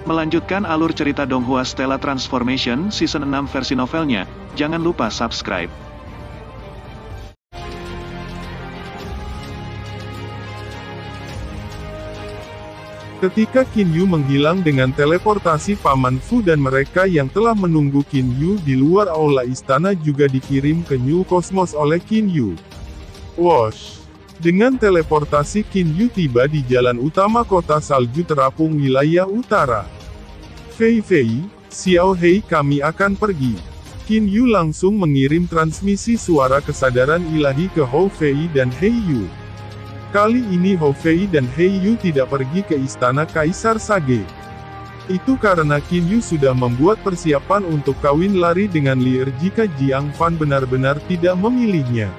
Melanjutkan alur cerita Donghua Stella Transformation Season 6 versi novelnya, jangan lupa subscribe. Ketika Qin Yu menghilang dengan teleportasi Paman Fu dan mereka yang telah menunggu Qin Yu di luar aula istana juga dikirim ke New Cosmos oleh Qin Yu. Wosh! Dengan teleportasi Qin Yu tiba di jalan utama kota salju terapung wilayah utara. Fei Fei, Xiao Hei kami akan pergi. Qin Yu langsung mengirim transmisi suara kesadaran ilahi ke Hou Fei dan Hei Yu. Kali ini Hou Fei dan Hei Yu tidak pergi ke istana Kaisar Sage. Itu karena Qin Yu sudah membuat persiapan untuk kawin lari dengan Lier jika Jiang Fan benar-benar tidak memilihnya.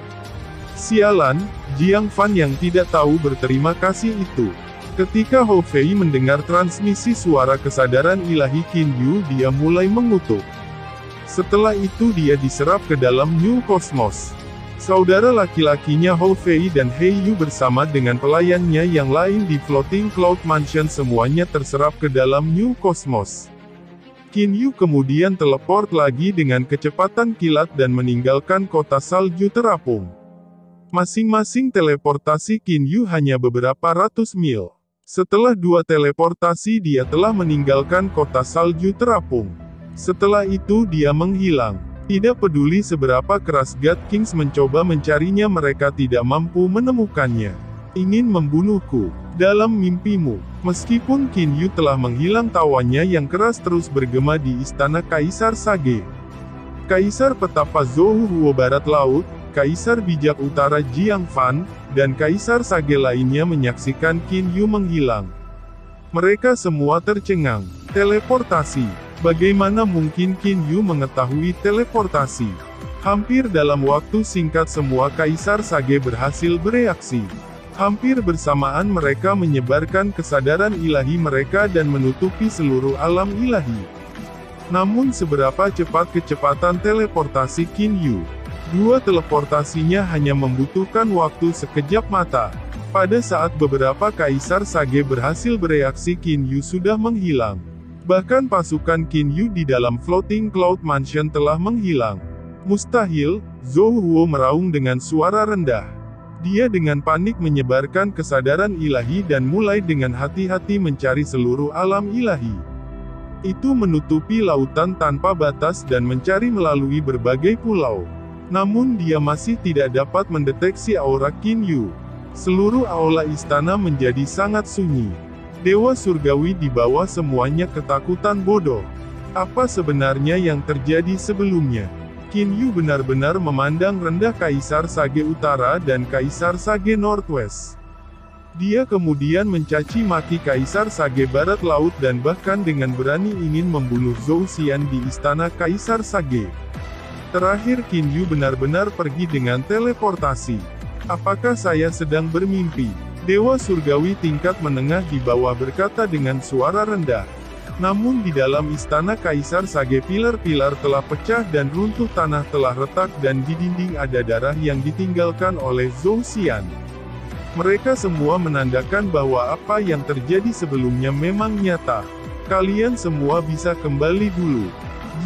Sialan, Jiang Fan yang tidak tahu berterima kasih itu. Ketika Hou Fei mendengar transmisi suara kesadaran ilahi Qin Yu, dia mulai mengutuk. Setelah itu dia diserap ke dalam New Cosmos. Saudara laki-lakinya Hou Fei dan Hei Yu bersama dengan pelayannya yang lain di Floating Cloud Mansion semuanya terserap ke dalam New Cosmos. Qin Yu kemudian teleport lagi dengan kecepatan kilat dan meninggalkan kota salju terapung. Masing-masing teleportasi Qin Yu hanya beberapa ratus mil. Setelah 2 teleportasi dia telah meninggalkan kota salju terapung. Setelah itu dia menghilang. Tidak peduli seberapa keras God Kings mencoba mencarinya, mereka tidak mampu menemukannya. Ingin membunuhku. Dalam mimpimu. Meskipun Qin Yu telah menghilang, tawanya yang keras terus bergema di istana Kaisar Sage. Kaisar Petapa Zhou Huo Barat Laut, Kaisar Bijak Utara Jiang Fan, dan Kaisar Sage lainnya menyaksikan Qin Yu menghilang. Mereka semua tercengang. Teleportasi. Bagaimana mungkin Qin Yu mengetahui teleportasi? Hampir dalam waktu singkat semua Kaisar Sage berhasil bereaksi. Hampir bersamaan mereka menyebarkan kesadaran ilahi mereka dan menutupi seluruh alam ilahi. Namun seberapa cepat kecepatan teleportasi Qin Yu? 2 teleportasinya hanya membutuhkan waktu sekejap mata. Pada saat beberapa Kaisar Sage berhasil bereaksi, Qin Yu sudah menghilang. Bahkan pasukan Qin Yu di dalam Floating Cloud Mansion telah menghilang. Mustahil, Zhou Huo meraung dengan suara rendah. Dia dengan panik menyebarkan kesadaran ilahi dan mulai dengan hati-hati mencari seluruh alam ilahi. Itu menutupi lautan tanpa batas dan mencari melalui berbagai pulau. Namun dia masih tidak dapat mendeteksi aura Qin Yu. Seluruh aula istana menjadi sangat sunyi. Dewa surgawi di bawah semuanya ketakutan bodoh. Apa sebenarnya yang terjadi sebelumnya? Qin Yu benar-benar memandang rendah Kaisar Sage Utara dan Kaisar Sage Northwest. Dia kemudian mencaci maki Kaisar Sage Barat Laut dan bahkan dengan berani ingin membunuh Zhou Xian di istana Kaisar Sage. Terakhir Qin Yu benar-benar pergi dengan teleportasi. Apakah saya sedang bermimpi? Dewa surgawi tingkat menengah di bawah berkata dengan suara rendah. Namun di dalam istana Kaisar Sage pilar-pilar telah pecah dan runtuh, tanah telah retak dan di dinding ada darah yang ditinggalkan oleh Zhou Xian. Mereka semua menandakan bahwa apa yang terjadi sebelumnya memang nyata. Kalian semua bisa kembali dulu.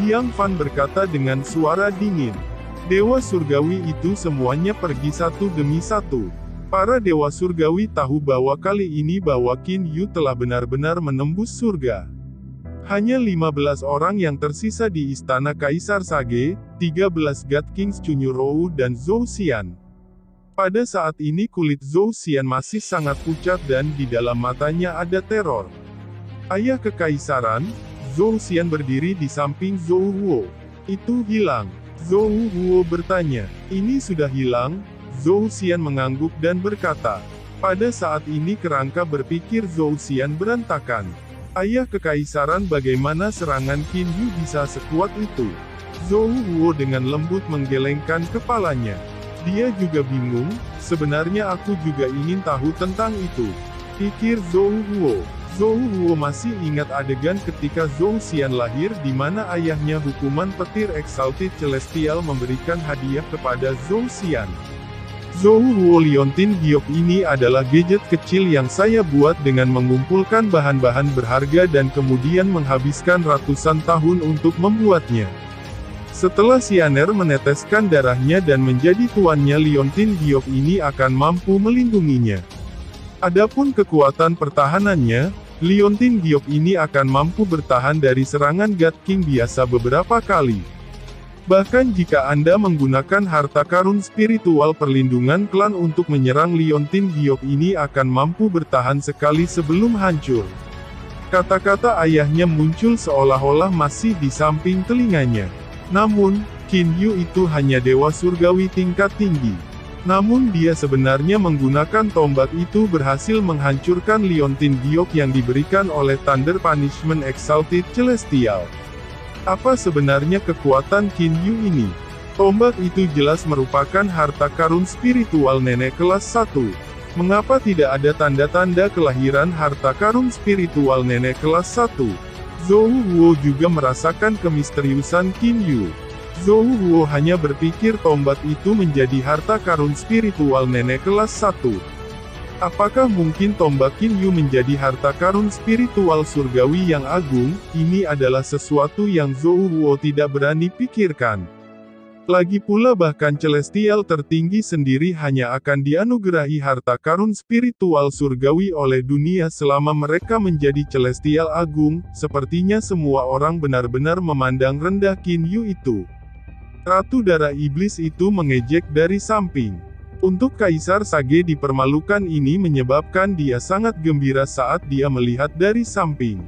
Jiang Fan berkata dengan suara dingin. Dewa surgawi itu semuanya pergi satu demi satu. Para dewa surgawi tahu bahwa kali ini bahwa Qin Yu telah benar-benar menembus surga. Hanya 15 orang yang tersisa di istana Kaisar Sage, 13 God Kings Chunyu Rou dan Zhou Xian. Pada saat ini kulit Zhou Xian masih sangat pucat dan di dalam matanya ada teror. Ayah kekaisaran, Zhou Xian berdiri di samping Zhou Huo. Itu hilang. Zhou Huo bertanya, ini sudah hilang? Zhou Xian mengangguk dan berkata, pada saat ini kerangka berpikir Zhou Xian berantakan. Ayah kekaisaran, bagaimana serangan Qin Yu bisa sekuat itu? Zhou Huo dengan lembut menggelengkan kepalanya. Dia juga bingung, sebenarnya aku juga ingin tahu tentang itu. Pikir Zhou Huo. Zhou Huo masih ingat adegan ketika Zhou Xian lahir di mana ayahnya hukuman petir Exalted Celestial memberikan hadiah kepada Zhou Xian. Zhouhuo Liontin Giok ini adalah gadget kecil yang saya buat dengan mengumpulkan bahan-bahan berharga dan kemudian menghabiskan ratusan tahun untuk membuatnya. Setelah Xianer meneteskan darahnya dan menjadi tuannya, Liontin Giok ini akan mampu melindunginya. Adapun kekuatan pertahanannya, Liontin Giok ini akan mampu bertahan dari serangan God King biasa beberapa kali. Bahkan jika Anda menggunakan harta karun spiritual perlindungan klan untuk menyerang, Liontin Giok ini akan mampu bertahan sekali sebelum hancur. Kata-kata ayahnya muncul seolah-olah masih di samping telinganya. Namun, Qin Yu itu hanya dewa surgawi tingkat tinggi. Namun dia sebenarnya menggunakan tombak itu berhasil menghancurkan Liontin Giok yang diberikan oleh Thunder Punishment Exalted Celestial. Apa sebenarnya kekuatan Qin Yu ini? Tombak itu jelas merupakan harta karun spiritual nenek kelas 1. Mengapa tidak ada tanda-tanda kelahiran harta karun spiritual nenek kelas 1? Zhouhuo juga merasakan kemisteriusan Qin Yu. Zhouhuo hanya berpikir tombak itu menjadi harta karun spiritual nenek kelas 1. Apakah mungkin tombak Qin Yu menjadi harta karun spiritual surgawi yang agung? Ini adalah sesuatu yang Zhouhuo tidak berani pikirkan. Lagi pula bahkan Celestial tertinggi sendiri hanya akan dianugerahi harta karun spiritual surgawi oleh dunia selama mereka menjadi Celestial agung. Sepertinya semua orang benar-benar memandang rendah Qin Yu itu. Ratu Darah Iblis itu mengejek dari samping. Untuk Kaisar Sage dipermalukan ini menyebabkan dia sangat gembira saat dia melihat dari samping.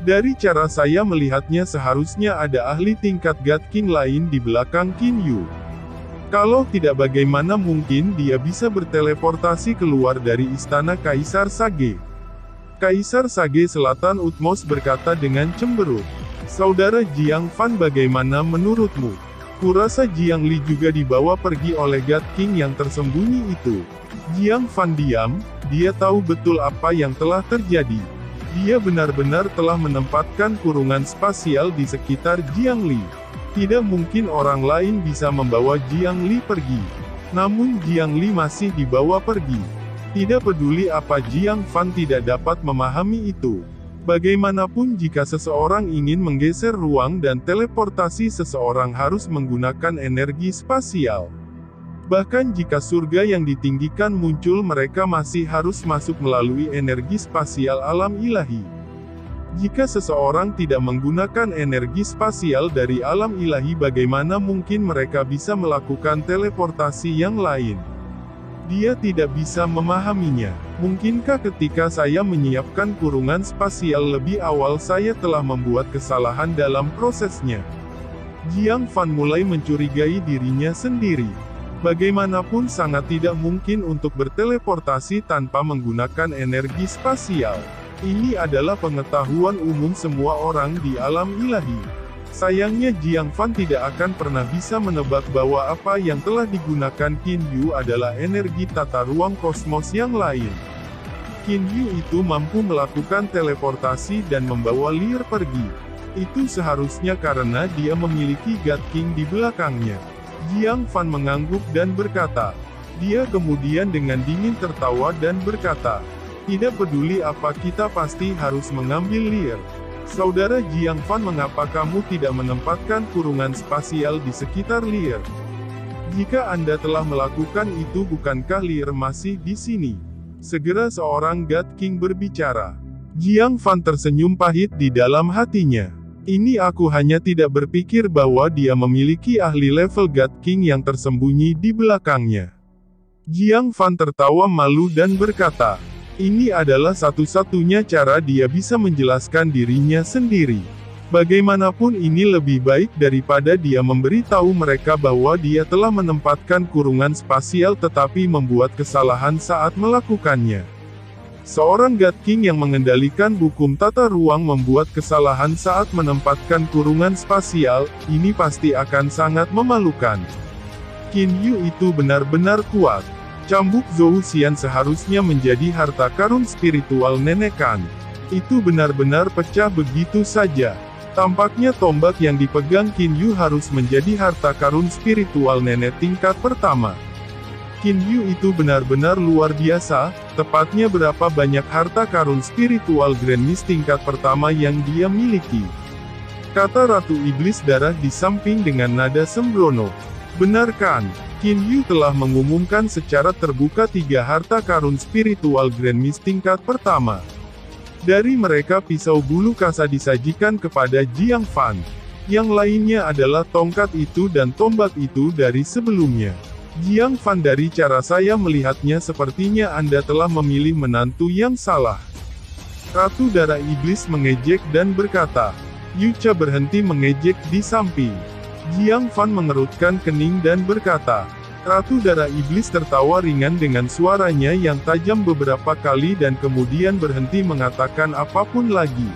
Dari cara saya melihatnya seharusnya ada ahli tingkat God King lain di belakang Qin Yu. Kalau tidak, bagaimana mungkin dia bisa berteleportasi keluar dari istana Kaisar Sage? Kaisar Sage Selatan Utmos berkata dengan cemberut. Saudara Jiang Fan, bagaimana menurutmu? Kurasa Jiang Li juga dibawa pergi oleh God King yang tersembunyi itu. Jiang Fan diam, dia tahu betul apa yang telah terjadi. Dia benar-benar telah menempatkan kurungan spasial di sekitar Jiang Li. Tidak mungkin orang lain bisa membawa Jiang Li pergi. Namun Jiang Li masih dibawa pergi. Tidak peduli apa, Jiang Fan tidak dapat memahami itu. Bagaimanapun jika seseorang ingin menggeser ruang dan teleportasi, seseorang harus menggunakan energi spasial. Bahkan jika surga yang ditinggikan muncul, mereka masih harus masuk melalui energi spasial alam ilahi. Jika seseorang tidak menggunakan energi spasial dari alam ilahi, bagaimana mungkin mereka bisa melakukan teleportasi yang lain? Dia tidak bisa memahaminya. Mungkinkah ketika saya menyiapkan kurungan spasial lebih awal saya telah membuat kesalahan dalam prosesnya? Jiang Fan mulai mencurigai dirinya sendiri. Bagaimanapun sangat tidak mungkin untuk berteleportasi tanpa menggunakan energi spasial. Ini adalah pengetahuan umum semua orang di alam ilahi. Sayangnya Jiang Fan tidak akan pernah bisa menebak bahwa apa yang telah digunakan Qin Yu adalah energi tata ruang kosmos yang lain. Qin Yu itu mampu melakukan teleportasi dan membawa Lear pergi. Itu seharusnya karena dia memiliki God King di belakangnya. Jiang Fan mengangguk dan berkata. Dia kemudian dengan dingin tertawa dan berkata, tidak peduli apa, kita pasti harus mengambil Lear. Saudara Jiang Fan, mengapa kamu tidak menempatkan kurungan spasial di sekitar Lear? Jika Anda telah melakukan itu, bukankah Lear masih di sini? Segera seorang God King berbicara. Jiang Fan tersenyum pahit di dalam hatinya. Ini aku hanya tidak berpikir bahwa dia memiliki ahli level God King yang tersembunyi di belakangnya. Jiang Fan tertawa malu dan berkata, ini adalah satu-satunya cara dia bisa menjelaskan dirinya sendiri. Bagaimanapun ini lebih baik daripada dia memberitahu mereka bahwa dia telah menempatkan kurungan spasial tetapi membuat kesalahan saat melakukannya. Seorang God King yang mengendalikan hukum tata ruang membuat kesalahan saat menempatkan kurungan spasial, ini pasti akan sangat memalukan. Qin Yu itu benar-benar kuat. Cambuk Zhou Xian seharusnya menjadi harta karun spiritual nenek Kan. Itu benar-benar pecah begitu saja. Tampaknya tombak yang dipegang Qin Yu harus menjadi harta karun spiritual nenek tingkat pertama. Qin Yu itu benar-benar luar biasa, tepatnya berapa banyak harta karun spiritual Grand Mist tingkat pertama yang dia miliki. Kata Ratu Iblis Darah di samping dengan nada sembrono. Benar kan? Qin Yu telah mengumumkan secara terbuka 3 harta karun spiritual Grand Mist tingkat pertama. Dari mereka pisau bulu kasa disajikan kepada Jiang Fan. Yang lainnya adalah tongkat itu dan tombak itu dari sebelumnya. Jiang Fan, dari cara saya melihatnya sepertinya Anda telah memilih menantu yang salah. Ratu Darah Iblis mengejek dan berkata. Yucha berhenti mengejek di samping. Jiang Fan mengerutkan kening dan berkata. Ratu Darah Iblis tertawa ringan dengan suaranya yang tajam beberapa kali dan kemudian berhenti mengatakan apapun lagi.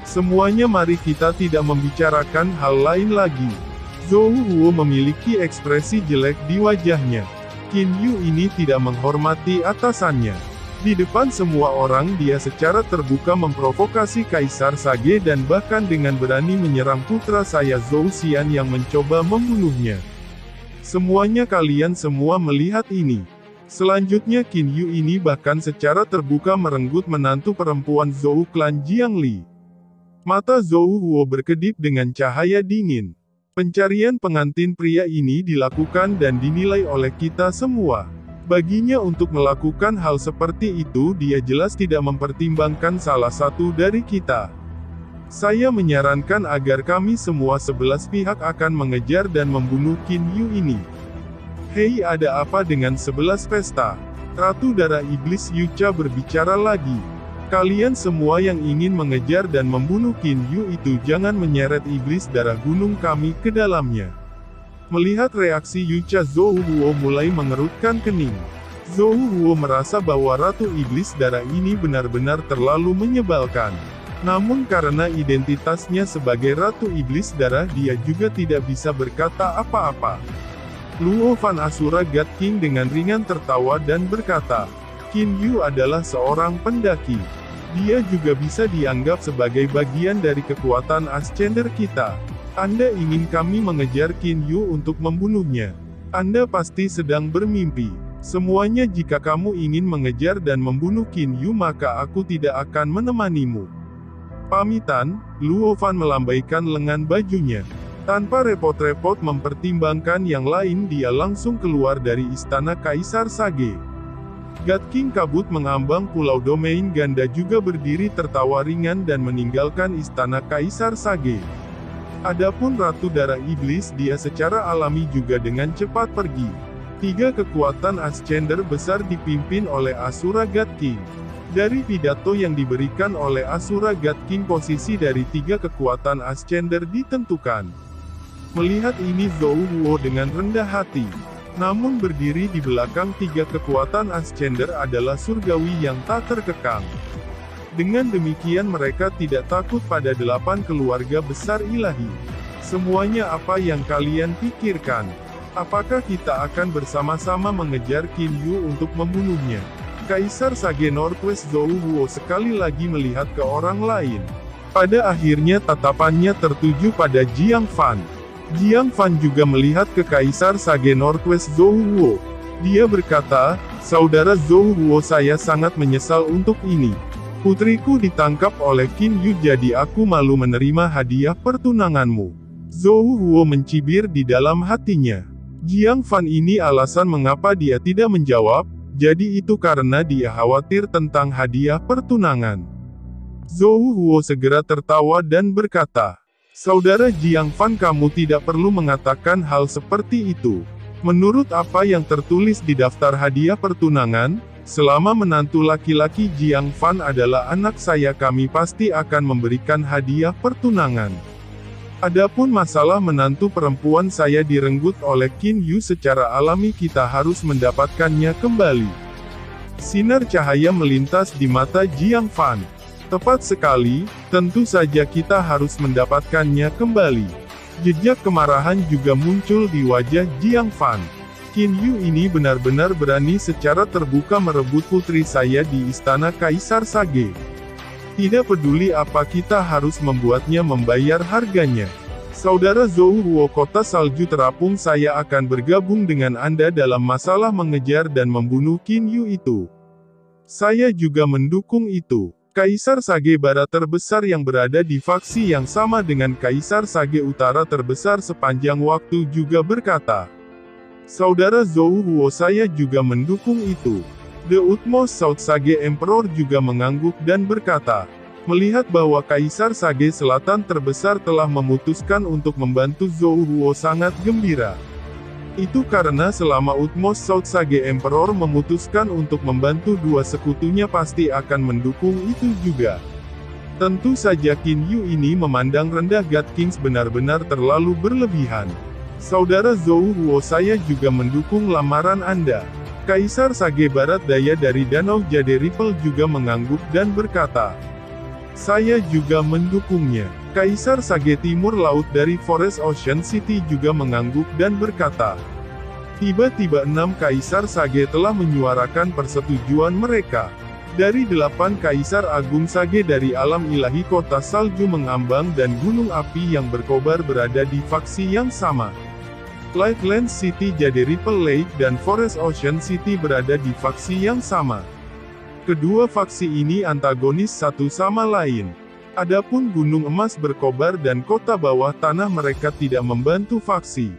Semuanya, mari kita tidak membicarakan hal lain lagi. Zhou Huo memiliki ekspresi jelek di wajahnya. Qin Yu ini tidak menghormati atasannya. Di depan semua orang dia secara terbuka memprovokasi Kaisar Sage dan bahkan dengan berani menyerang putra saya Zhou Xian yang mencoba membunuhnya. Semuanya, kalian semua melihat ini. Selanjutnya Qin Yu ini bahkan secara terbuka merenggut menantu perempuan Zhou klan Jiangli. Mata Zhou Huo berkedip dengan cahaya dingin. Pencarian pengantin pria ini dilakukan dan dinilai oleh kita semua. Baginya untuk melakukan hal seperti itu dia jelas tidak mempertimbangkan salah satu dari kita. Saya menyarankan agar kami semua 11 pihak akan mengejar dan membunuh Qin Yu ini. Hei, ada apa dengan 11 pesta? Ratu Darah Iblis Yucha berbicara lagi. Kalian semua yang ingin mengejar dan membunuh Qin Yu itu jangan menyeret iblis darah gunung kami ke dalamnya. Melihat reaksi Yucha, Zhou Huo mulai mengerutkan kening. Zhou Huo merasa bahwa Ratu Iblis Darah ini benar-benar terlalu menyebalkan. Namun karena identitasnya sebagai Ratu Iblis Darah dia juga tidak bisa berkata apa-apa. Luo Fan Asura God King dengan ringan tertawa dan berkata, Qin Yu adalah seorang pendaki. Dia juga bisa dianggap sebagai bagian dari kekuatan Ascender kita. Anda ingin kami mengejar Qin Yu untuk membunuhnya. Anda pasti sedang bermimpi. Semuanya, jika kamu ingin mengejar dan membunuh Qin Yu maka aku tidak akan menemanimu. Pamitan, Luo Fan melambaikan lengan bajunya. Tanpa repot-repot mempertimbangkan yang lain dia langsung keluar dari istana Kaisar Sage. God King kabut mengambang pulau domain ganda juga berdiri tertawa ringan dan meninggalkan istana Kaisar Sage. Adapun Ratu Darah Iblis dia secara alami juga dengan cepat pergi. 3 kekuatan Ascender besar dipimpin oleh Asura God King. Dari pidato yang diberikan oleh Asura God King posisi dari 3 kekuatan Ascender ditentukan. Melihat ini Zhou Huo dengan rendah hati. Namun berdiri di belakang 3 kekuatan Ascender adalah surgawi yang tak terkekang. Dengan demikian mereka tidak takut pada 8 keluarga besar ilahi. Semuanya, apa yang kalian pikirkan? Apakah kita akan bersama-sama mengejar Qin Yu untuk membunuhnya? Kaisar Sage Northwest Zhou Huo sekali lagi melihat ke orang lain. Pada akhirnya tatapannya tertuju pada Jiang Fan. Jiang Fan juga melihat ke Kaisar Sage Northwest Zhou Huo. Dia berkata, Saudara Zhou Huo, saya sangat menyesal untuk ini. Putriku ditangkap oleh Qin Yu jadi aku malu menerima hadiah pertunanganmu. Zhou Huo mencibir di dalam hatinya. Jiang Fan ini alasan mengapa dia tidak menjawab, jadi itu karena dia khawatir tentang hadiah pertunangan. Zhou Huo segera tertawa dan berkata, Saudara Jiang Fan, kamu tidak perlu mengatakan hal seperti itu. Menurut apa yang tertulis di daftar hadiah pertunangan, selama menantu laki-laki Jiang Fan adalah anak saya kami pasti akan memberikan hadiah pertunangan. Adapun masalah menantu perempuan saya direnggut oleh Qin Yu secara alami kita harus mendapatkannya kembali. Sinar cahaya melintas di mata Jiang Fan. Tepat sekali, tentu saja kita harus mendapatkannya kembali. Jejak kemarahan juga muncul di wajah Jiang Fan. Qin Yu ini benar-benar berani secara terbuka merebut putri saya di istana Kaisar Sage. Tidak peduli apa kita harus membuatnya membayar harganya. Saudara Zhou Huo, kota salju terapung, saya akan bergabung dengan Anda dalam masalah mengejar dan membunuh Qin Yu itu. Saya juga mendukung itu. Kaisar Sage Barat terbesar yang berada di faksi yang sama dengan Kaisar Sage Utara terbesar sepanjang waktu juga berkata, Saudara Zhou Huo, saya juga mendukung itu. The Utmost South Sage Emperor juga mengangguk dan berkata, melihat bahwa Kaisar Sage Selatan terbesar telah memutuskan untuk membantu Zhou Huo sangat gembira. Itu karena selama Utmost South Sage Emperor memutuskan untuk membantu dua sekutunya pasti akan mendukung itu juga. Tentu saja Qin Yu ini memandang rendah God Kings benar-benar terlalu berlebihan. Saudara Zhou Huo, saya juga mendukung lamaran Anda. Kaisar Sage Barat Daya dari Danau Jade Ripple juga mengangguk dan berkata, saya juga mendukungnya. Kaisar Sage Timur Laut dari Forest Ocean City juga mengangguk dan berkata, tiba-tiba 6 Kaisar Sage telah menyuarakan persetujuan mereka. Dari 8 Kaisar Agung Sage dari alam ilahi kota salju mengambang dan gunung api yang berkobar berada di faksi yang sama. Lightlands City Jade Ripple Lake dan Forest Ocean City berada di faksi yang sama. Kedua faksi ini antagonis satu sama lain. Adapun Gunung Emas berkobar dan kota bawah tanah mereka tidak membantu faksi.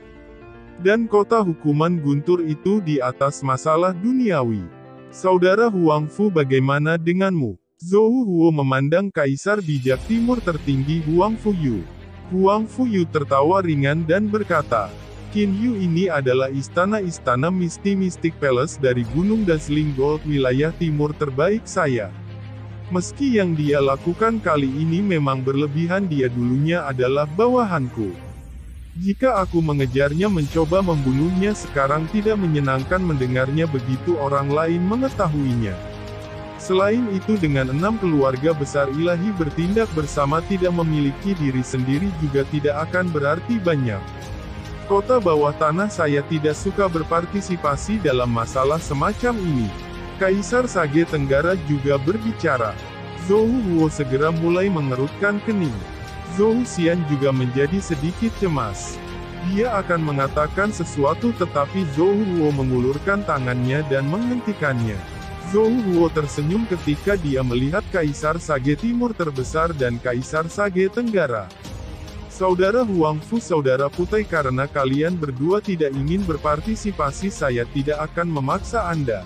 Dan kota hukuman guntur itu di atas masalah duniawi. Saudara Huang Fu, bagaimana denganmu? Zhou Huo memandang Kaisar Bijak Timur tertinggi Huang Fu Yu. Huang Fu Yu tertawa ringan dan berkata, Qin Yu ini adalah istana-istana Mystic Palace dari Gunung Dazzling Gold wilayah timur terbaik saya. Meski yang dia lakukan kali ini memang berlebihan, dia dulunya adalah bawahanku. Jika aku mengejarnya mencoba membunuhnya sekarang tidak menyenangkan mendengarnya begitu orang lain mengetahuinya. Selain itu dengan 6 keluarga besar ilahi bertindak bersama tidak memiliki diri sendiri juga tidak akan berarti banyak. Kota bawah tanah saya tidak suka berpartisipasi dalam masalah semacam ini. Kaisar Sage Tenggara juga berbicara. Zhou Huo segera mulai mengerutkan kening. Zhou Xian juga menjadi sedikit cemas. Dia akan mengatakan sesuatu tetapi Zhou Huo mengulurkan tangannya dan menghentikannya. Zhou Huo tersenyum ketika dia melihat Kaisar Sage Timur terbesar dan Kaisar Sage Tenggara. Saudara Huang Fu, saudara Putai, karena kalian berdua tidak ingin berpartisipasi saya tidak akan memaksa Anda.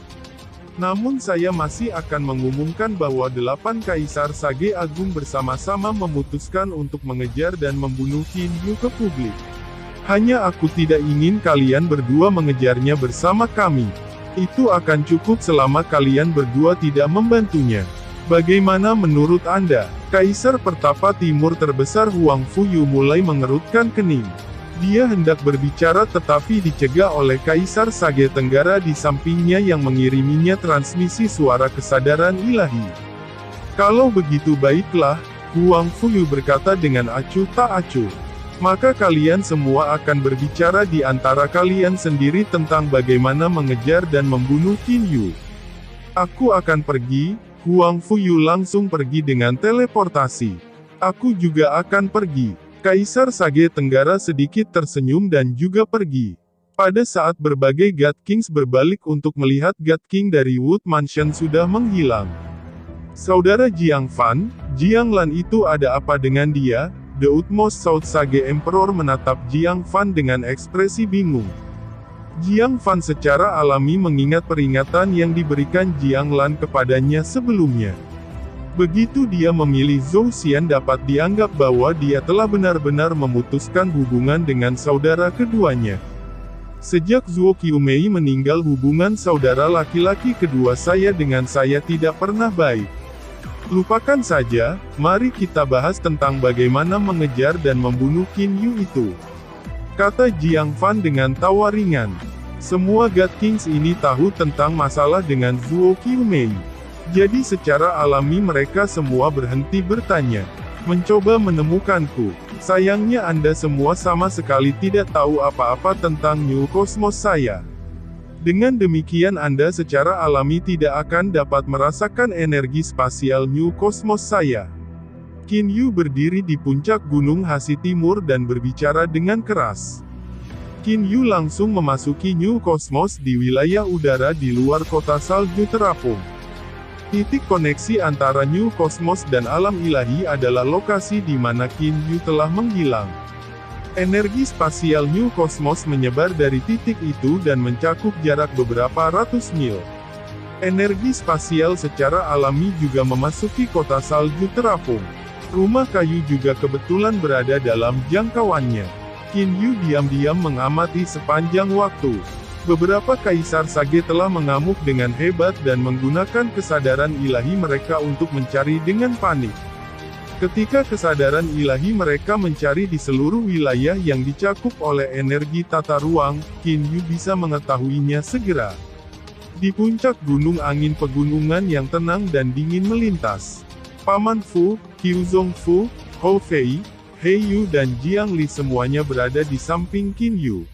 Namun saya masih akan mengumumkan bahwa 8 Kaisar Sage Agung bersama-sama memutuskan untuk mengejar dan membunuh Qin Yu ke publik. Hanya aku tidak ingin kalian berdua mengejarnya bersama kami. Itu akan cukup selama kalian berdua tidak membantunya. Bagaimana menurut Anda? Kaisar Pertapa Timur terbesar Huang Fu Yu mulai mengerutkan kening. Dia hendak berbicara tetapi dicegah oleh Kaisar Sage Tenggara di sampingnya yang mengiriminya transmisi suara kesadaran ilahi. Kalau begitu baiklah, Huang Fu Yu berkata dengan acuh tak acuh. Maka kalian semua akan berbicara di antara kalian sendiri tentang bagaimana mengejar dan membunuh Qin Yu. Aku akan pergi. Huang Fu Yu langsung pergi dengan teleportasi. Aku juga akan pergi. Kaisar Sage Tenggara sedikit tersenyum dan juga pergi. Pada saat berbagai God Kings berbalik untuk melihat God King dari Wood Mansion sudah menghilang. Saudara Jiang Fan, Jiang Lan itu ada apa dengan dia? The Utmost South Sage Emperor menatap Jiang Fan dengan ekspresi bingung. Jiang Fan secara alami mengingat peringatan yang diberikan Jiang Lan kepadanya sebelumnya. Begitu dia memilih Zhou Xian dapat dianggap bahwa dia telah benar-benar memutuskan hubungan dengan saudara keduanya. Sejak Zhuo Qiumei meninggal hubungan saudara laki-laki kedua saya dengan saya tidak pernah baik. Lupakan saja, mari kita bahas tentang bagaimana mengejar dan membunuh Qin Yu itu. Kata Jiang Fan dengan tawa ringan. Semua God Kings ini tahu tentang masalah dengan Zhuo Qiumei. Jadi secara alami mereka semua berhenti bertanya. Mencoba menemukanku. Sayangnya Anda semua sama sekali tidak tahu apa-apa tentang New Cosmos saya. Dengan demikian Anda secara alami tidak akan dapat merasakan energi spasial New Cosmos saya. Qin Yu berdiri di puncak Gunung Hasi Timur dan berbicara dengan keras. Qin Yu langsung memasuki New Cosmos di wilayah udara di luar kota salju terapung. Titik koneksi antara New Cosmos dan alam ilahi adalah lokasi di mana Qin Yu telah menghilang. Energi spasial New Cosmos menyebar dari titik itu dan mencakup jarak beberapa ratus mil. Energi spasial secara alami juga memasuki kota salju terapung. Rumah kayu juga kebetulan berada dalam jangkauannya. Qin Yu diam-diam mengamati sepanjang waktu. Beberapa kaisar Sage telah mengamuk dengan hebat dan menggunakan kesadaran ilahi mereka untuk mencari dengan panik. Ketika kesadaran ilahi mereka mencari di seluruh wilayah yang dicakup oleh energi tata ruang, Qin Yu bisa mengetahuinya segera. Di puncak gunung angin pegunungan yang tenang dan dingin melintas. Paman Fu, Qiu Zhongfu, Hou Fei, He Yu dan Jiang Li semuanya berada di samping Qin Yu.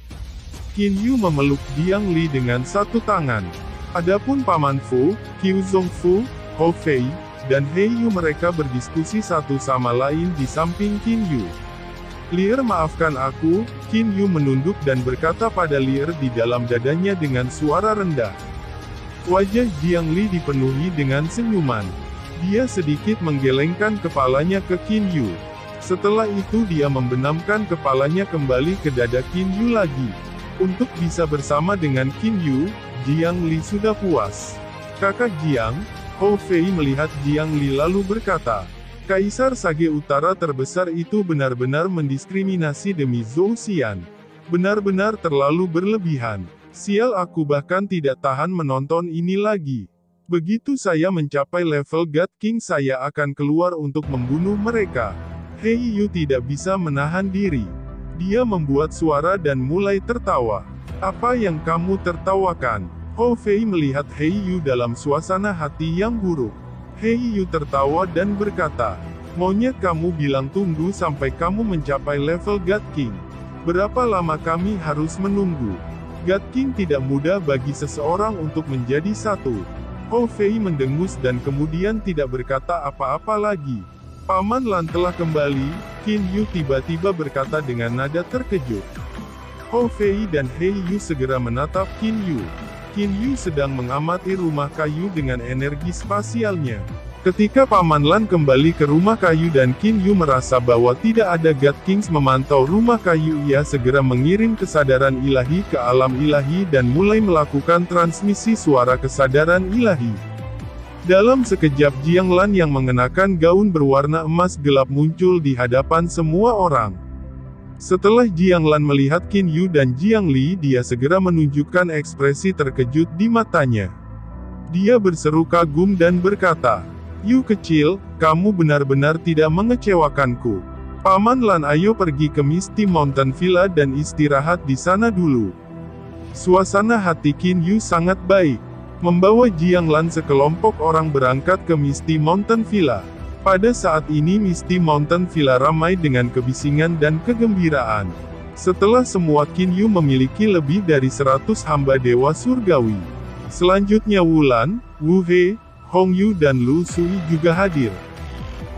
Qin Yu memeluk Jiang Li dengan satu tangan. Adapun Paman Fu, Qiu Zhongfu, Hou Fei, dan He Yu mereka berdiskusi satu sama lain di samping Qin Yu. Lier, maafkan aku, Qin Yu menunduk dan berkata pada Lier di dalam dadanya dengan suara rendah. Wajah Jiang Li dipenuhi dengan senyuman. Dia sedikit menggelengkan kepalanya ke Qin Yu. Setelah itu dia membenamkan kepalanya kembali ke dada Qin Yu lagi. Untuk bisa bersama dengan Qin Yu, Jiang Li sudah puas. Kakak Jiang, Hou Fei melihat Jiang Li lalu berkata, Kaisar Sage Utara terbesar itu benar-benar mendiskriminasi demi Zhou Xian. Benar-benar terlalu berlebihan. Sial, aku bahkan tidak tahan menonton ini lagi. Begitu saya mencapai level God King saya akan keluar untuk membunuh mereka. He Yu tidak bisa menahan diri. Dia membuat suara dan mulai tertawa. Apa yang kamu tertawakan? Hou Fei melihat He Yu dalam suasana hati yang buruk. He Yu tertawa dan berkata, Monyet, kamu bilang tunggu sampai kamu mencapai level God King. Berapa lama kami harus menunggu? God King tidak mudah bagi seseorang untuk menjadi satu. Hou Fei mendengus dan kemudian tidak berkata apa-apa lagi. Paman Lan telah kembali, Qin Yu tiba-tiba berkata dengan nada terkejut. Hou Fei dan He Yu segera menatap Qin Yu. Qin Yu sedang mengamati rumah kayu dengan energi spasialnya. Ketika Paman Lan kembali ke rumah kayu dan Qin Yu merasa bahwa tidak ada God Kings memantau rumah kayu, ia segera mengirim kesadaran ilahi ke alam ilahi dan mulai melakukan transmisi suara kesadaran ilahi. Dalam sekejap Jiang Lan yang mengenakan gaun berwarna emas gelap muncul di hadapan semua orang. Setelah Jiang Lan melihat Qin Yu dan Jiang Li, dia segera menunjukkan ekspresi terkejut di matanya. Dia berseru kagum dan berkata, Yu kecil, kamu benar-benar tidak mengecewakanku. Paman Lan, ayo pergi ke Misty Mountain Villa dan istirahat di sana dulu. Suasana hati Qin Yu sangat baik. Membawa Jiang Lan sekelompok orang berangkat ke Misty Mountain Villa. Pada saat ini Misty Mountain Villa ramai dengan kebisingan dan kegembiraan. Setelah semua, Qin Yu memiliki lebih dari 100 hamba dewa surgawi. Selanjutnya Wulan, Wu He, Hong Yu dan Lu Sui juga hadir.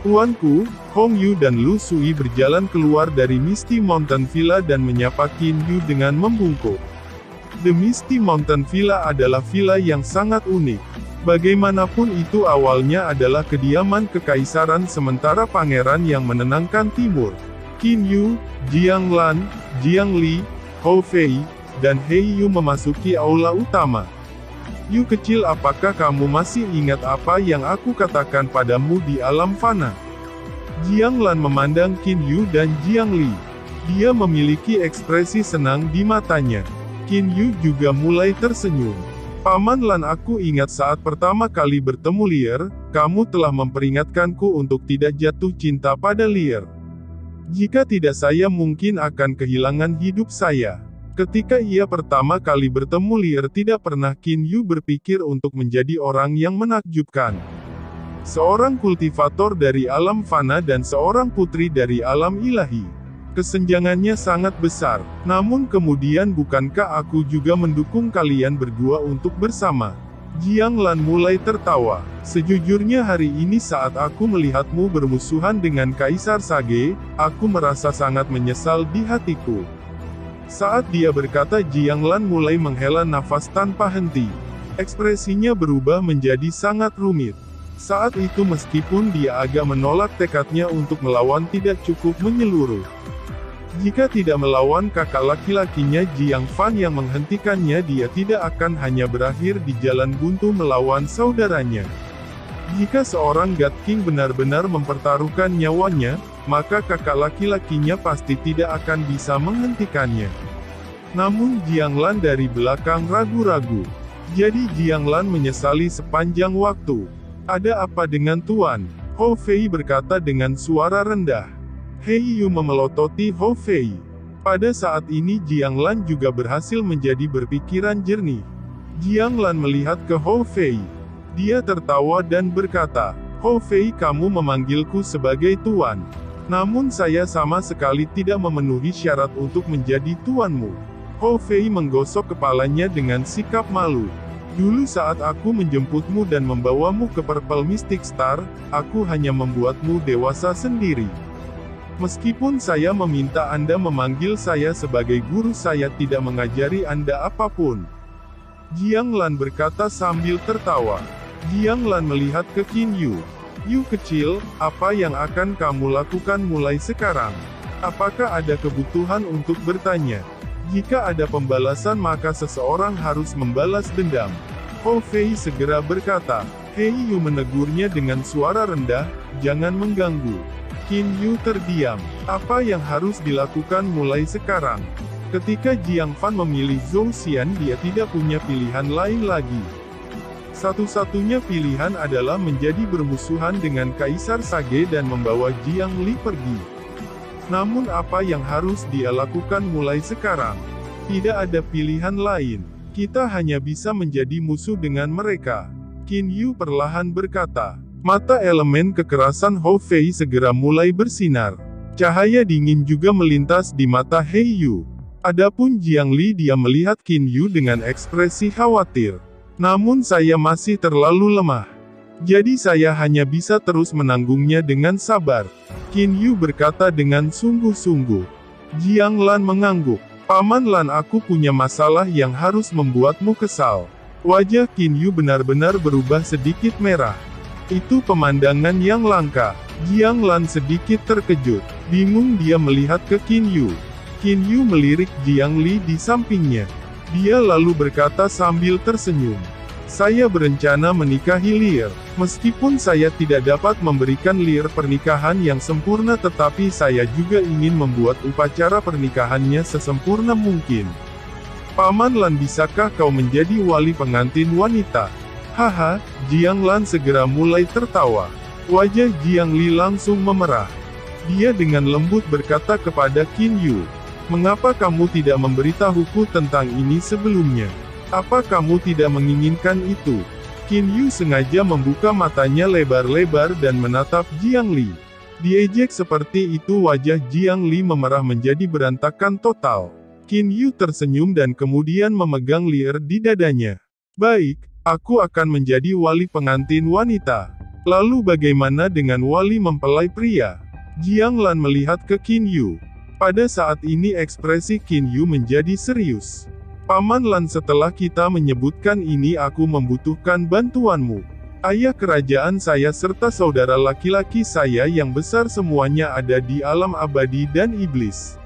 Tuanku, Hong Yu dan Lu Sui berjalan keluar dari Misty Mountain Villa dan menyapa Qin Yu dengan membungkuk. The Misty Mountain Villa adalah villa yang sangat unik. Bagaimanapun itu awalnya adalah kediaman kekaisaran sementara pangeran yang menenangkan timur. Qin Yu, Jiang Lan, Jiang Li, Hou Fei, dan He Yu memasuki aula utama. Yu kecil, apakah kamu masih ingat apa yang aku katakan padamu di alam fana? Jiang Lan memandang Qin Yu dan Jiang Li. Dia memiliki ekspresi senang di matanya. Qin Yu juga mulai tersenyum. Paman Lan, aku ingat saat pertama kali bertemu Lier, kamu telah memperingatkanku untuk tidak jatuh cinta pada Lier. Jika tidak, saya mungkin akan kehilangan hidup saya. Ketika ia pertama kali bertemu Lier, tidak pernah Qin Yu berpikir untuk menjadi orang yang menakjubkan. Seorang kultivator dari alam fana dan seorang putri dari alam ilahi. Kesenjangannya sangat besar. Namun kemudian, bukankah aku juga mendukung kalian berdua untuk bersama? Jiang Lan mulai tertawa. Sejujurnya hari ini saat aku melihatmu bermusuhan dengan Kaisar Sage, aku merasa sangat menyesal di hatiku. Saat dia berkata, Jiang Lan mulai menghela nafas tanpa henti. Ekspresinya berubah menjadi sangat rumit. Saat itu meskipun dia agak menolak tekadnya untuk melawan tidak cukup menyeluruh. Jika tidak melawan kakak laki-lakinya Jiang Fan yang menghentikannya, dia tidak akan hanya berakhir di jalan buntu melawan saudaranya. Jika seorang God King benar-benar mempertaruhkan nyawanya, maka kakak laki-lakinya pasti tidak akan bisa menghentikannya. Namun Jiang Lan dari belakang ragu-ragu. Jadi Jiang Lan menyesali sepanjang waktu. Ada apa dengan Tuan? Hou Fei berkata dengan suara rendah. Hei Yu memelototi Hou Fei. Pada saat ini Jiang Lan juga berhasil menjadi berpikiran jernih. Jiang Lan melihat ke Hou Fei. Dia tertawa dan berkata, Hou Fei, kamu memanggilku sebagai tuan. Namun saya sama sekali tidak memenuhi syarat untuk menjadi tuanmu. Hou Fei menggosok kepalanya dengan sikap malu. Dulu saat aku menjemputmu dan membawamu ke Purple Mystic Star, aku hanya membuatmu dewasa sendiri. Meskipun saya meminta Anda memanggil saya sebagai guru, saya tidak mengajari Anda apapun. Jiang Lan berkata sambil tertawa. Jiang Lan melihat ke Qin Yu. Yu kecil, apa yang akan kamu lakukan mulai sekarang? Apakah ada kebutuhan untuk bertanya? Jika ada pembalasan maka seseorang harus membalas dendam. Hou Fei segera berkata. Hei Yu menegurnya dengan suara rendah, jangan mengganggu. Qin Yu terdiam. Apa yang harus dilakukan mulai sekarang? Ketika Jiang Fan memilih Zhou Xian, dia tidak punya pilihan lain lagi. Satu-satunya pilihan adalah menjadi bermusuhan dengan Kaisar Sage dan membawa Jiang Li pergi. Namun apa yang harus dia lakukan mulai sekarang? Tidak ada pilihan lain. Kita hanya bisa menjadi musuh dengan mereka. Qin Yu perlahan berkata. Mata elemen kekerasan Hou Fei segera mulai bersinar. Cahaya dingin juga melintas di mata Hei Yu. Adapun Jiang Li, dia melihat Qin Yu dengan ekspresi khawatir. Namun saya masih terlalu lemah. Jadi saya hanya bisa terus menanggungnya dengan sabar. Qin Yu berkata dengan sungguh-sungguh. Jiang Lan mengangguk. Paman Lan, aku punya masalah yang harus membuatmu kesal. Wajah Qin Yu benar-benar berubah sedikit merah. Itu pemandangan yang langka. Jiang Lan sedikit terkejut. Bingung dia melihat ke Qin Yu. Qin Yu melirik Jiang Li di sampingnya. Dia lalu berkata sambil tersenyum. Saya berencana menikahi Leer. Meskipun saya tidak dapat memberikan Leer pernikahan yang sempurna, tetapi saya juga ingin membuat upacara pernikahannya sesempurna mungkin. Paman Lan, bisakah kau menjadi wali pengantin wanita? Haha, Jiang Lan segera mulai tertawa. Wajah Jiang Li langsung memerah. Dia dengan lembut berkata kepada Qin Yu. Mengapa kamu tidak memberitahuku tentang ini sebelumnya? Apa kamu tidak menginginkan itu? Qin Yu sengaja membuka matanya lebar-lebar dan menatap Jiang Li. Diejek seperti itu wajah Jiang Li memerah menjadi berantakan total. Qin Yu tersenyum dan kemudian memegang Leer di dadanya. Baik. Aku akan menjadi wali pengantin wanita. Lalu bagaimana dengan wali mempelai pria? Jiang Lan melihat ke Qin Yu. Pada saat ini ekspresi Qin Yu menjadi serius. Paman Lan, setelah kita menyebutkan ini aku membutuhkan bantuanmu. Ayah kerajaan saya serta saudara laki-laki saya yang besar semuanya ada di alam abadi dan iblis.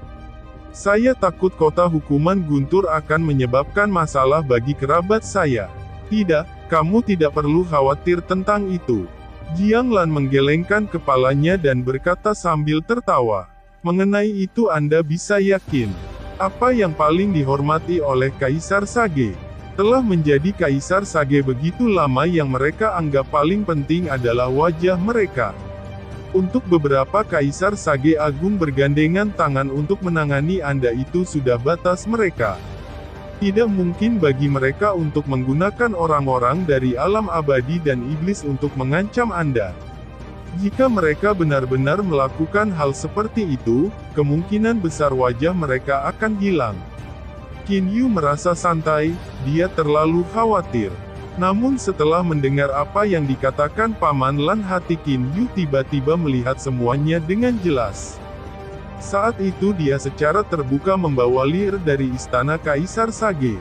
Saya takut kota hukuman guntur akan menyebabkan masalah bagi kerabat saya. Tidak, kamu tidak perlu khawatir tentang itu. Jiang Lan menggelengkan kepalanya dan berkata sambil tertawa. Mengenai itu Anda bisa yakin. Apa yang paling dihormati oleh Kaisar Sage? Telah menjadi Kaisar Sage begitu lama, yang mereka anggap paling penting adalah wajah mereka. Untuk beberapa Kaisar Sage Agung bergandengan tangan untuk menangani Anda itu sudah batas mereka. Tidak mungkin bagi mereka untuk menggunakan orang-orang dari alam abadi dan iblis untuk mengancam Anda. Jika mereka benar-benar melakukan hal seperti itu, kemungkinan besar wajah mereka akan hilang. Qin Yu merasa santai, dia terlalu khawatir. Namun setelah mendengar apa yang dikatakan Paman Lan, hati Qin Yu tiba-tiba melihat semuanya dengan jelas. Saat itu dia secara terbuka membawa Leer dari istana Kaisar Sage.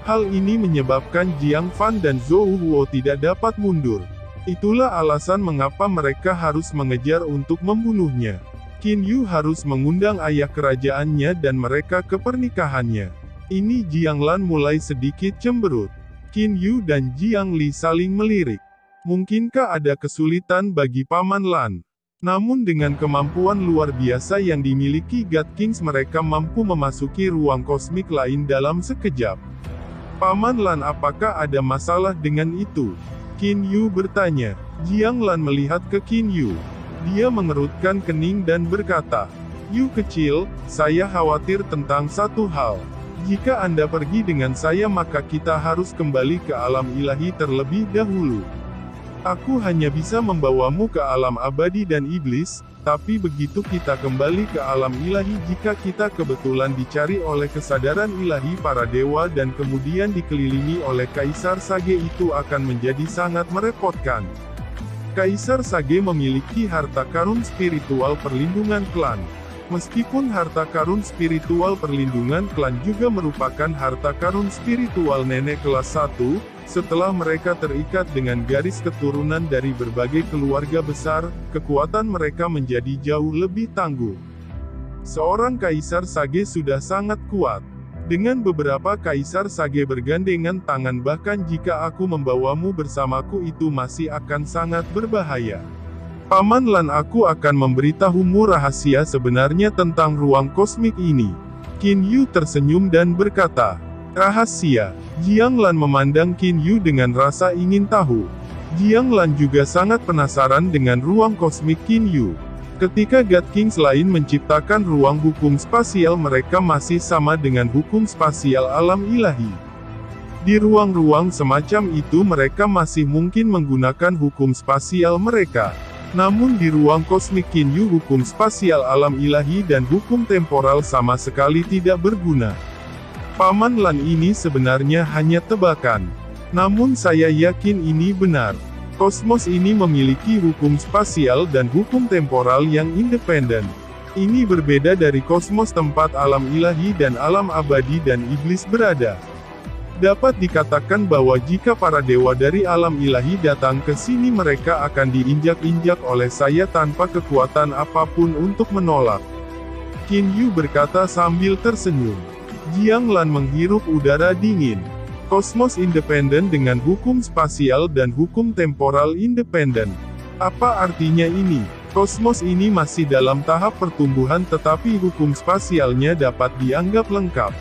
Hal ini menyebabkan Jiang Fan dan Zhou Huo tidak dapat mundur. Itulah alasan mengapa mereka harus mengejar untuk membunuhnya. Qin Yu harus mengundang ayah kerajaannya dan mereka ke pernikahannya. Ini Jiang Lan mulai sedikit cemberut. Qin Yu dan Jiang Li saling melirik. Mungkinkah ada kesulitan bagi Paman Lan? Namun dengan kemampuan luar biasa yang dimiliki God Kings, mereka mampu memasuki ruang kosmik lain dalam sekejap. Paman Lan, apakah ada masalah dengan itu? Qin Yu bertanya. Jiang Lan melihat ke Qin Yu. Dia mengerutkan kening dan berkata, "Yu kecil, saya khawatir tentang satu hal. Jika Anda pergi dengan saya maka kita harus kembali ke alam ilahi terlebih dahulu. Aku hanya bisa membawamu ke alam abadi dan iblis, tapi begitu kita kembali ke alam ilahi, jika kita kebetulan dicari oleh kesadaran ilahi para dewa dan kemudian dikelilingi oleh Kaisar Sage, itu akan menjadi sangat merepotkan." Kaisar Sage memiliki harta karun spiritual perlindungan klan. Meskipun harta karun spiritual perlindungan klan juga merupakan harta karun spiritual nenek kelas 1, setelah mereka terikat dengan garis keturunan dari berbagai keluarga besar, kekuatan mereka menjadi jauh lebih tangguh. Seorang Kaisar Sage sudah sangat kuat. Dengan beberapa Kaisar Sage bergandengan tangan, bahkan jika aku membawamu bersamaku itu masih akan sangat berbahaya. Paman Lan, aku akan memberitahumu rahasia sebenarnya tentang ruang kosmik ini. Qin Yu tersenyum dan berkata, "Rahasia?" Jiang Lan memandang Qin Yu dengan rasa ingin tahu. Jiang Lan juga sangat penasaran dengan ruang kosmik Qin Yu. Ketika God Kings lain menciptakan ruang hukum spasial, mereka masih sama dengan hukum spasial alam ilahi. Di ruang-ruang semacam itu mereka masih mungkin menggunakan hukum spasial mereka. Namun di ruang kosmik Qin Yu, hukum spasial alam ilahi dan hukum temporal sama sekali tidak berguna. Paman Lan, ini sebenarnya hanya tebakan. Namun saya yakin ini benar. Kosmos ini memiliki hukum spasial dan hukum temporal yang independen. Ini berbeda dari kosmos tempat alam ilahi dan alam abadi dan iblis berada. Dapat dikatakan bahwa jika para dewa dari alam ilahi datang ke sini, mereka akan diinjak-injak oleh saya tanpa kekuatan apapun untuk menolak. Qin Yu berkata sambil tersenyum. Jiang Lan menghirup udara dingin. Kosmos independen dengan hukum spasial dan hukum temporal independen. Apa artinya ini? Kosmos ini masih dalam tahap pertumbuhan, tetapi hukum spasialnya dapat dianggap lengkap.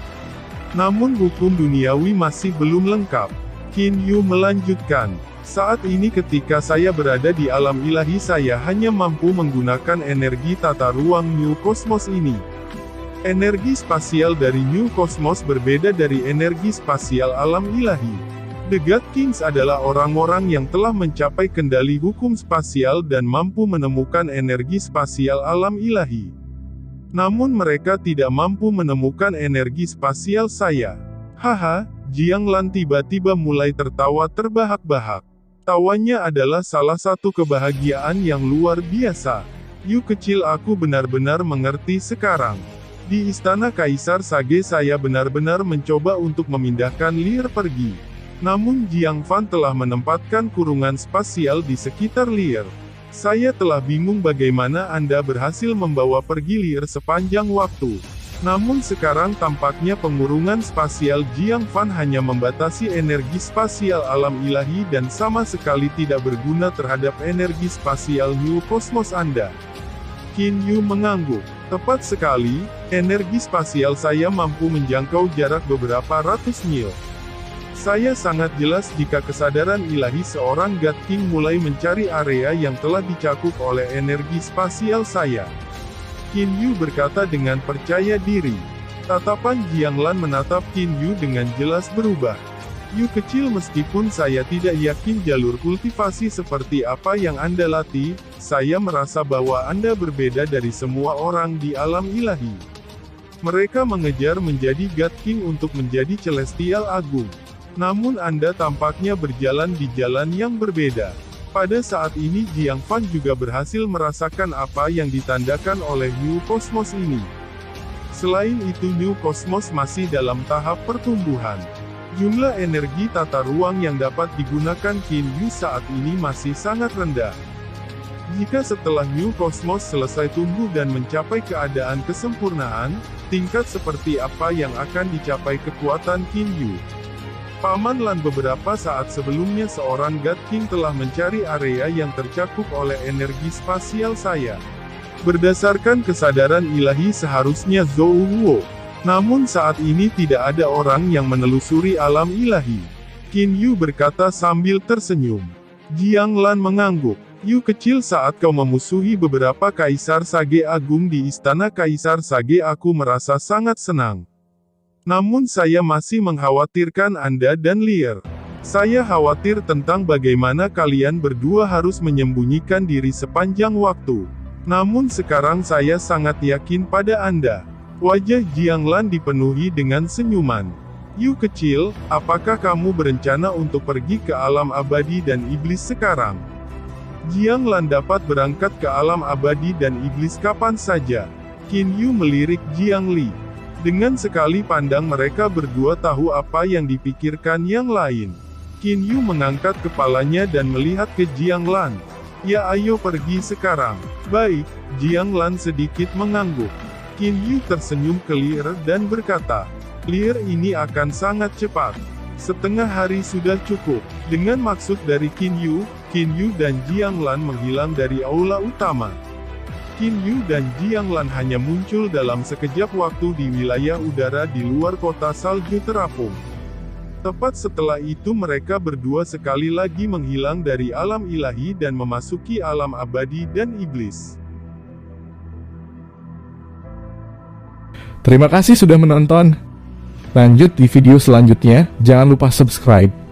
Namun hukum duniawi masih belum lengkap. Qin Yu melanjutkan, "Saat ini ketika saya berada di alam ilahi, saya hanya mampu menggunakan energi tata ruang New Cosmos ini. Energi spasial dari New Cosmos berbeda dari energi spasial alam ilahi. The God Kings adalah orang-orang yang telah mencapai kendali hukum spasial dan mampu menemukan energi spasial alam ilahi. Namun mereka tidak mampu menemukan energi spasial saya." Haha, Jiang Lan tiba-tiba mulai tertawa terbahak-bahak. Tawanya adalah salah satu kebahagiaan yang luar biasa. "Yu kecil, aku benar-benar mengerti sekarang. Di istana Kaisar Sage saya benar-benar mencoba untuk memindahkan Leer pergi. Namun Jiang Fan telah menempatkan kurungan spasial di sekitar Leer. Saya telah bingung bagaimana Anda berhasil membawa pergi Leer sepanjang waktu. Namun sekarang tampaknya pengurungan spasial Jiang Fan hanya membatasi energi spasial alam ilahi dan sama sekali tidak berguna terhadap energi spasial New Cosmos Anda." Qin Yu mengangguk. "Tepat sekali, energi spasial saya mampu menjangkau jarak beberapa ratus mil. Saya sangat jelas jika kesadaran ilahi seorang God King mulai mencari area yang telah dicakup oleh energi spasial saya." Qin Yu berkata dengan percaya diri. Tatapan Jiang Lan menatap Qin Yu dengan jelas berubah. "Yu kecil, meskipun saya tidak yakin jalur kultivasi seperti apa yang Anda latih, saya merasa bahwa Anda berbeda dari semua orang di alam ilahi. Mereka mengejar menjadi God King untuk menjadi celestial agung. Namun Anda tampaknya berjalan di jalan yang berbeda. Pada saat ini Jiang Fan juga berhasil merasakan apa yang ditandakan oleh New Cosmos ini. Selain itu New Cosmos masih dalam tahap pertumbuhan. Jumlah energi tata ruang yang dapat digunakan Qin Yu saat ini masih sangat rendah. Jika setelah New Cosmos selesai tumbuh dan mencapai keadaan kesempurnaan, tingkat seperti apa yang akan dicapai kekuatan Qin Yu? Paman Lan beberapa saat sebelumnya seorang God King telah mencari area yang tercakup oleh energi spasial saya. Berdasarkan kesadaran ilahi seharusnya Zhou Wuo. Namun saat ini tidak ada orang yang menelusuri alam ilahi. Qin Yu berkata sambil tersenyum. Jiang Lan mengangguk. Yu kecil, saat kau memusuhi beberapa kaisar Sage Agung di istana Kaisar Sage, aku merasa sangat senang. Namun saya masih mengkhawatirkan Anda dan Lier. Saya khawatir tentang bagaimana kalian berdua harus menyembunyikan diri sepanjang waktu. Namun sekarang saya sangat yakin pada Anda. Wajah Jiang Lan dipenuhi dengan senyuman. Yu kecil, apakah kamu berencana untuk pergi ke alam abadi dan iblis sekarang? Jiang Lan dapat berangkat ke alam abadi dan iblis kapan saja. Qin Yu melirik Jiang Li. Dengan sekali pandang mereka berdua tahu apa yang dipikirkan yang lain. Qin Yu mengangkat kepalanya dan melihat ke Jiang Lan. Ya, ayo pergi sekarang. Baik, Jiang Lan sedikit mengangguk. Qin Yu tersenyum ke Lier dan berkata, Lier, ini akan sangat cepat. Setengah hari sudah cukup. Dengan maksud dari Qin Yu dan Jiang Lan menghilang dari aula utama. Qin Yu dan Jiang Lan hanya muncul dalam sekejap waktu di wilayah udara di luar kota salju terapung. Tepat setelah itu mereka berdua sekali lagi menghilang dari alam ilahi dan memasuki alam abadi dan iblis. Terima kasih sudah menonton. Lanjut di video selanjutnya, jangan lupa subscribe.